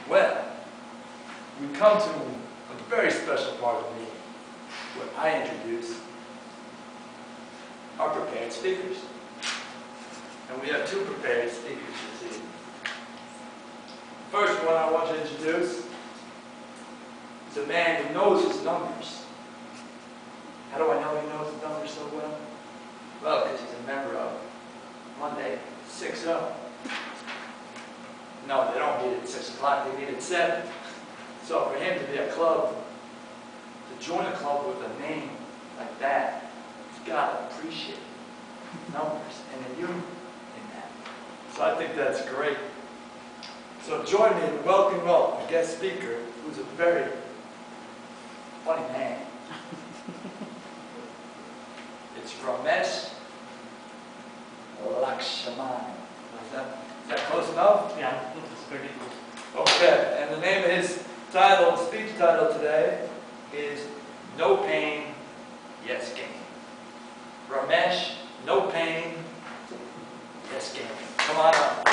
Well, we come to a very special part of the meeting where I introduce our prepared speakers. And we have two prepared speakers this evening. The first one I want to introduce is a man who knows his numbers. How do I know he knows his numbers so well? Well, because he's a member of Monday 6-0. No, they don't meet at 6 o'clock, they meet at 7. So for him to be a club, to join a club with a name like that, he's got to appreciate numbers and the humor in that. So I think that's great. So join me in welcoming up a guest speaker who's a very funny man. It's Ramesh. Is that close enough? Yeah, that's pretty good. Okay, and the name of his title, speech title today is No Pain, Yes Gain. Ramesh, no pain, yes gain. Come on up.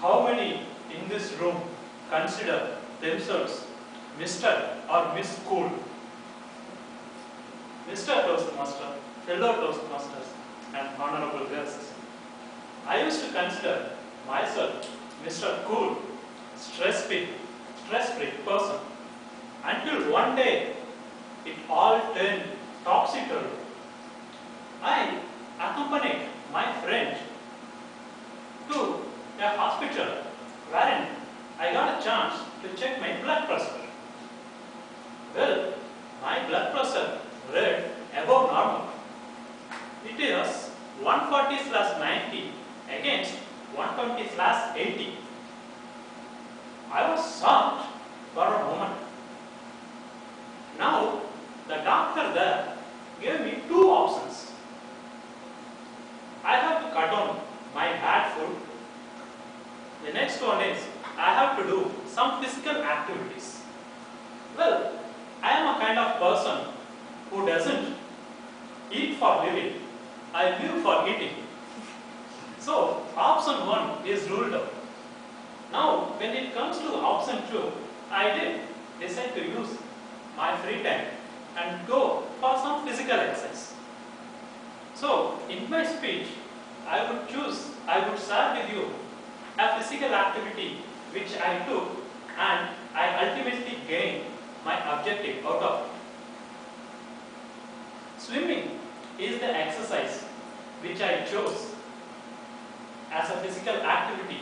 How many in this room consider themselves Mr. or Miss Cool? Mr. Toastmaster, fellow Toastmasters, and honorable guests. I used to consider myself Mr. Cool, stress-free person, until one day it all turned topsy-turvy. I accompanied my friend to a hospital wherein I got a chance to check my blood pressure. Well, my blood pressure read above normal. It is 140/90 against 120/80. I was shocked for a moment. Now, the doctor there gave me two options. I have to cut down my bad food. The next one is I have to do some physical activities. Well, I am a kind of person who doesn't eat for living. I live for eating. So, option 1 is ruled out. Now, when it comes to option 2, I did decide to use my free time and go for some physical exercise. So, in my speech, I would share with you a physical activity which I took and I ultimately gained my objective out of it. Swimming is the exercise which I chose as a physical activity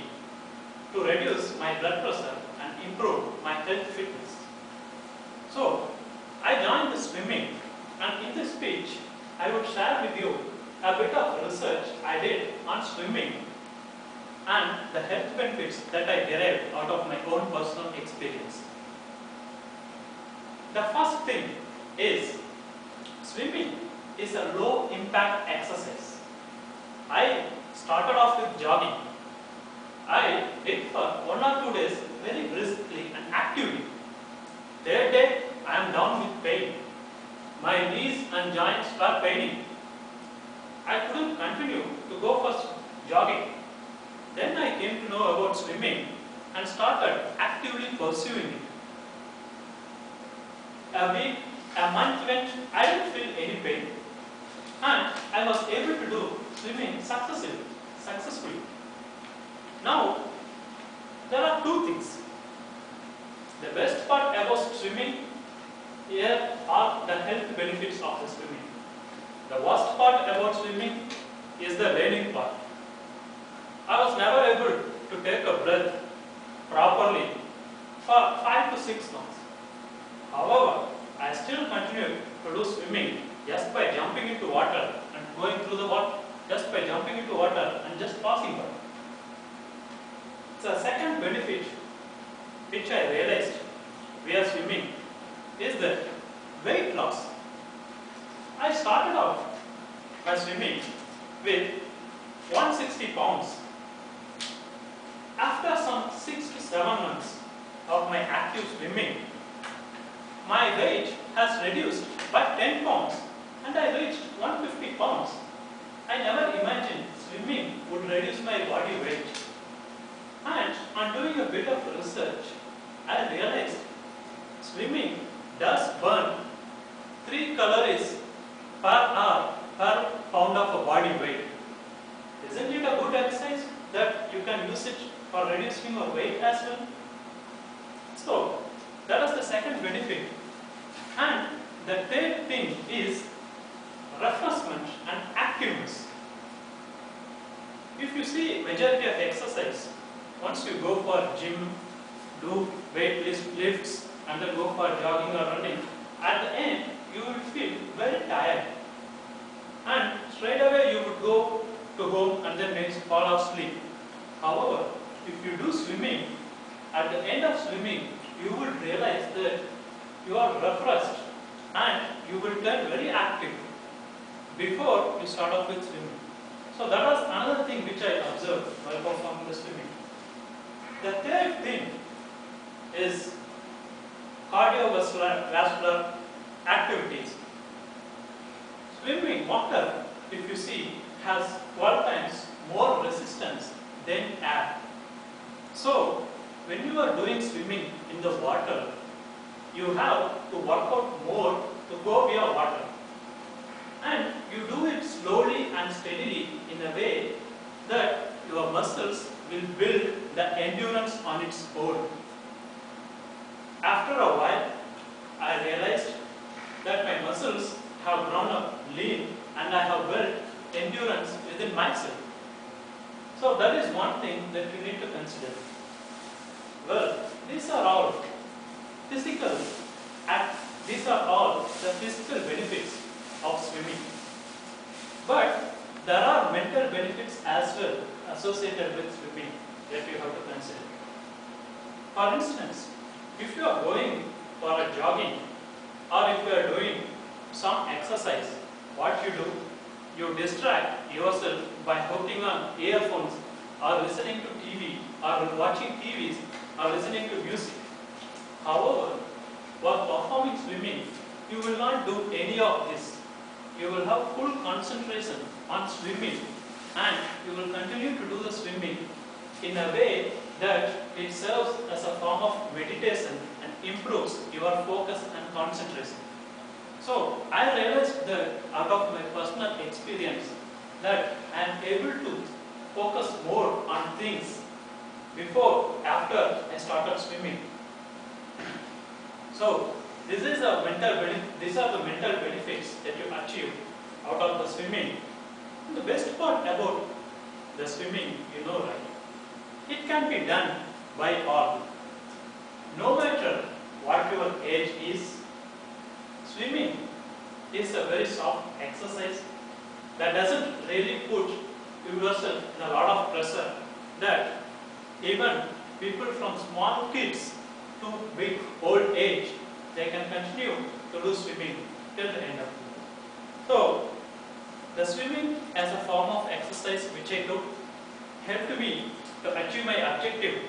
to reduce my blood pressure and improve my health fitness. So, I joined the swimming, and in this speech, I would share with you a bit of research I did on swimming and the health benefits that I derived out of my own personal experience. The first thing is, swimming is a low impact exercise. I started off with jogging. I did for 1 or 2 days very briskly and actively. Third day, I am down with pain. My knees and joints were paining. I couldn't continue to go for jogging. Then I came to know about swimming and started actively pursuing it. A week, a month went, I didn't feel any pain. And I was able to do swimming successfully. Now, there are two things. The best part about swimming here are the health benefits of the swimming. The worst part about swimming is the raining part. I was never able to take a breath properly for 5 to 6 months. However, I still continue to do swimming just by jumping into water and going through the water, just by jumping into water and just passing by. The second benefit which I realized via swimming is that weight loss. I started off by swimming with 160 pounds. After some 6 to 7 months of my active swimming, my weight has reduced by 10 pounds and I reached 150 pounds. I never imagined swimming would reduce my body weight. And on doing a bit of research, I realized swimming does burn 3 calories per hour per pound of a body weight. Isn't it a good exercise that you can use it for reducing your weight as well? So, that is the second benefit. And the third thing is refreshment and activeness. If you see majority of exercise, once you go for gym, do weight lifts and then go for jogging or running, at the end you will feel very tired. And straight away you would go to home and then maybe fall asleep. However, if you do swimming, at the end of swimming, you will realize that you are refreshed and you will turn very active before you start off with swimming. So that was another thing which I observed while performing the swimming. The third thing is cardiovascular activities. Swimming water, if you see, has 12 times more resistance than air. So, when you are doing swimming in the water, you have to work out more to go via water. And you do it slowly and steadily in a way that your muscles will build the endurance on its own. After a while, I realized that my muscles have grown up lean and I have built endurance within myself. So that is one thing that you need to consider. Well, these are all the physical benefits of swimming. But there are mental benefits as well associated with swimming that you have to consider. For instance, if you are going for a jogging or if you are doing some exercise, what you do, you distract yourself by hooking on earphones or listening to TV or watching TVs or listening to music. However, while performing swimming, you will not do any of this. You will have full concentration on swimming and you will continue to do the swimming in a way that it serves as a form of meditation and improves your focus and concentration. So, I realized that out of my personal experience that I am able to focus more on things after I started swimming. So, these are the mental benefits that you achieve out of the swimming. And the best part about the swimming, you know, right? It can be done by all. No matter what your age is, swimming is a very soft exercise that doesn't really put yourself in a lot of pressure, that even people from small kids to big old age, they can continue to do swimming till the end of the day. So, the swimming as a form of exercise which I took helped me to achieve my objective,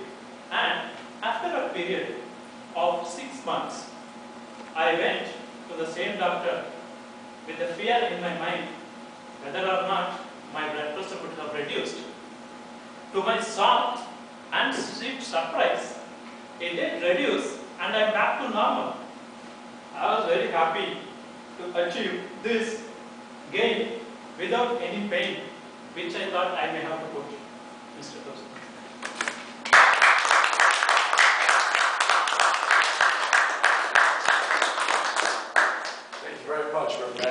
and after a period of 6 months, I went to the same doctor with the fear in my mind whether or not my blood pressure would have reduced. To my shock and sweet surprise, it did reduce and I am back to normal. I was very happy to achieve this gain without any pain, which I thought I may have to put. Mr. Toast. Thank you very much, Ramesh.